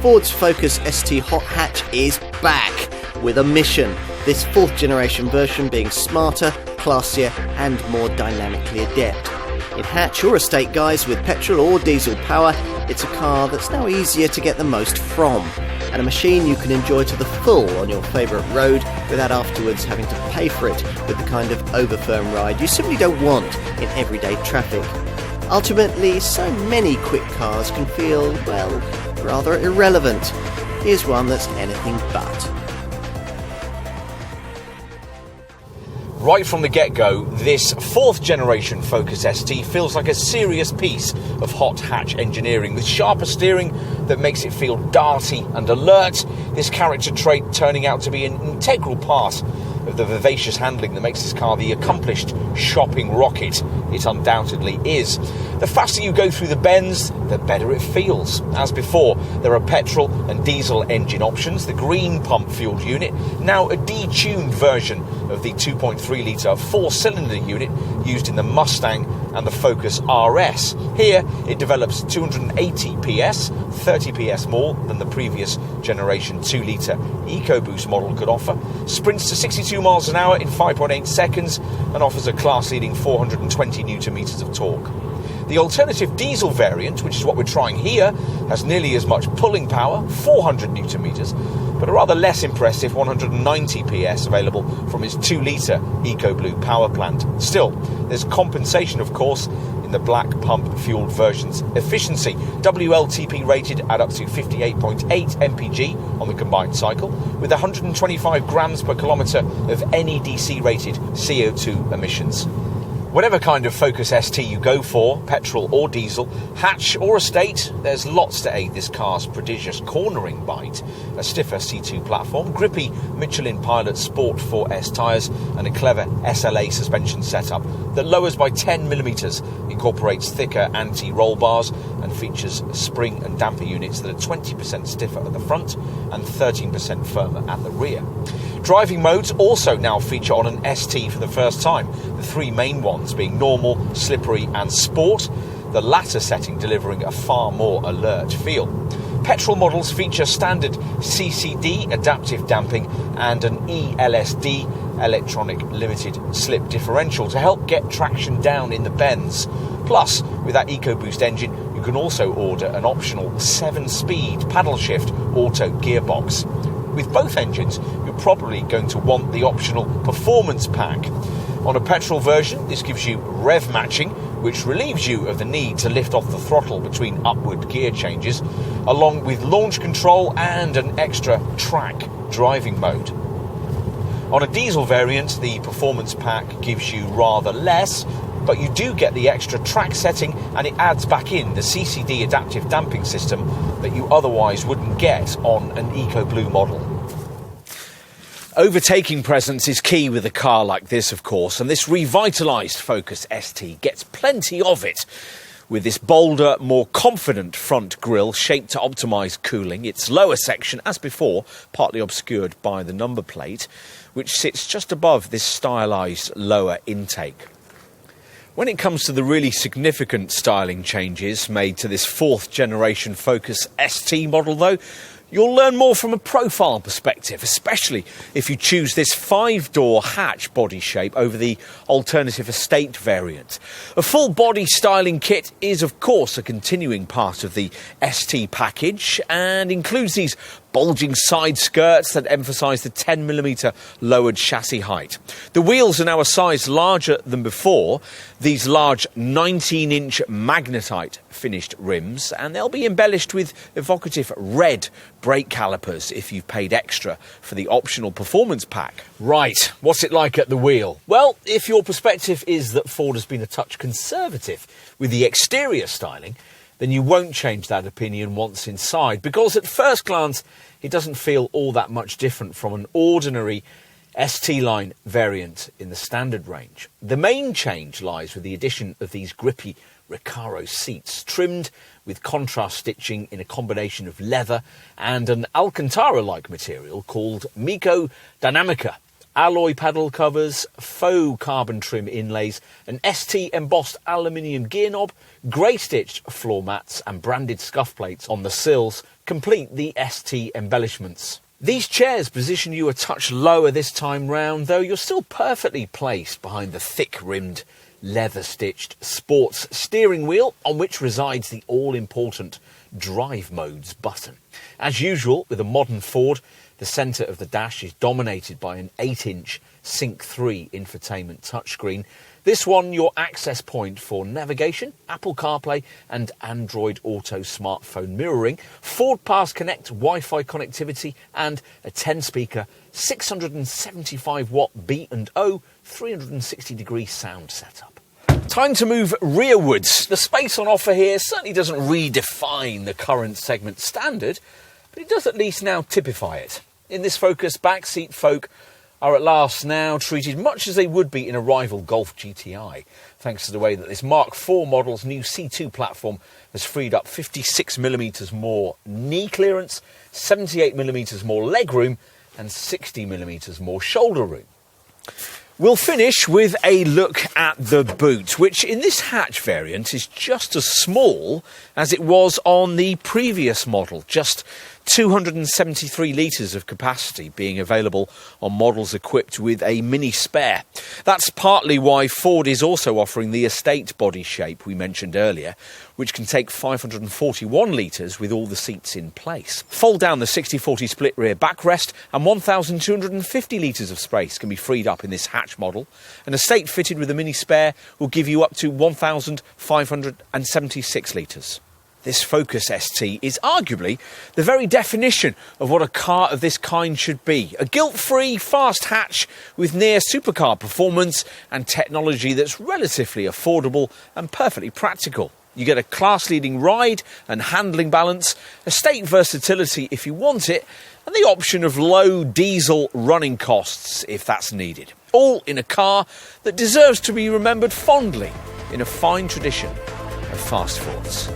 Ford's Focus ST Hot Hatch is back with a mission, this 4th generation version being smarter, classier and more dynamically adept. In hatch or estate guise with petrol or diesel power, it's a car that's now easier to get the most from, and a machine you can enjoy to the full on your favourite road without afterwards having to pay for it with the kind of over-firm ride you simply don't want in everyday traffic. Ultimately, so many quick cars can feel, well, rather irrelevant. Here's one that's anything but. Right from the get-go, this 4th generation Focus ST feels like a serious piece of hot hatch engineering, with sharper steering that makes it feel darty and alert, this character trait turning out to be an integral part of the vivacious handling that makes this car the accomplished shopping rocket it undoubtedly is. The faster you go through the bends, the better it feels. As before, there are petrol and diesel engine options, the green pump-fueled unit, now a detuned version of the 2.3-litre 4-cylinder unit used in the Mustang and the Focus RS. Here, it develops 280 PS, 30 PS more than the previous generation 2-litre EcoBoost model could offer, sprints to 62 miles an hour in 5.8 seconds, and offers a class-leading 420 Nm of torque. The alternative diesel variant, which is what we're trying here, has nearly as much pulling power, 400 Nm, but a rather less impressive 190 PS available from its 2-litre EcoBlue power plant. Still, there's compensation, of course, in the black pump-fueled version's efficiency. WLTP rated at up to 58.8 mpg on the combined cycle, with 125 grams per kilometre of NEDC-rated CO2 emissions. Whatever kind of Focus ST you go for, petrol or diesel, hatch or estate, there's lots to aid this car's prodigious cornering bite. A stiffer C2 platform, grippy Michelin Pilot Sport 4S tyres, and a clever SLA suspension setup that lowers by 10mm, incorporates thicker anti-roll bars, and features spring and damper units that are 20% stiffer at the front and 13% firmer at the rear. Driving modes also now feature on an ST for the first time, the 3 main ones being normal, slippery and sport, the latter setting delivering a far more alert feel. Petrol models feature standard CCD adaptive damping and an ELSD electronic limited slip differential to help get traction down in the bends. Plus, with that EcoBoost engine, you can also order an optional 7-speed paddle shift auto gearbox. With both engines, you're probably going to want the optional performance pack. On a petrol version, this gives you rev matching, which relieves you of the need to lift off the throttle between upward gear changes, along with launch control and an extra track driving mode. On a diesel variant, the performance pack gives you rather less, but you do get the extra track setting, and it adds back in the CCD adaptive damping system that you otherwise wouldn't get on an EcoBlue model. Overtaking presence is key with a car like this, of course, and this revitalised Focus ST gets plenty of it. With this bolder, more confident front grille shaped to optimise cooling, its lower section, as before, partly obscured by the number plate, which sits just above this stylised lower intake. When it comes to the really significant styling changes made to this 4th generation Focus ST model, though, you'll learn more from a profile perspective, especially if you choose this 5-door hatch body shape over the alternative estate variant. A full body styling kit is, of course, a continuing part of the ST package and includes these bulging side skirts that emphasise the 10mm lowered chassis height. The wheels are now a size larger than before, these large 19-inch magnetite finished rims, and they'll be embellished with evocative red brake calipers if you've paid extra for the optional performance pack. Right, what's it like at the wheel? Well, if your perspective is that Ford has been a touch conservative with the exterior styling, then you won't change that opinion once inside, because at first glance it doesn't feel all that much different from an ordinary ST-line variant in the standard range. The main change lies with the addition of these grippy Recaro seats, trimmed with contrast stitching in a combination of leather and an Alcantara-like material called Mico Dinamica. alloy pedal covers, faux carbon trim inlays, an ST embossed aluminium gear knob, grey stitched floor mats and branded scuff plates on the sills complete the ST embellishments. These chairs position you a touch lower this time round, though you're still perfectly placed behind the thick-rimmed, leather-stitched sports steering wheel on which resides the all-important drive modes button. As usual, with a modern Ford, the centre of the dash is dominated by an 8-inch Sync 3 infotainment touchscreen. This one your access point for navigation, Apple CarPlay and Android Auto smartphone mirroring, Ford Pass Connect Wi-Fi connectivity and a 10-speaker 675-watt B&O 360-degree sound setup. Time to move rearwards. The space on offer here certainly doesn't redefine the current segment standard, but it does at least now typify it. In this Focus, backseat folk are at last now treated much as they would be in a rival Golf GTI, thanks to the way that this Mark IV model's new C2 platform has freed up 56mm more knee clearance, 78mm more legroom and 60mm more shoulder room. We'll finish with a look at the boot, which in this hatch variant is just as small as it was on the previous model, just 273 litres of capacity being available on models equipped with a mini spare. That's partly why Ford is also offering the estate body shape we mentioned earlier, which can take 541 litres with all the seats in place. Fold down the 60-40 split rear backrest and 1,250 litres of space can be freed up in this hatch model. An estate fitted with a mini spare will give you up to 1,576 litres. This Focus ST is arguably the very definition of what a car of this kind should be. A guilt-free, fast hatch with near supercar performance and technology that's relatively affordable and perfectly practical. You get a class-leading ride and handling balance, estate versatility if you want it, and the option of low diesel running costs if that's needed. All in a car that deserves to be remembered fondly in a fine tradition of fast Fords.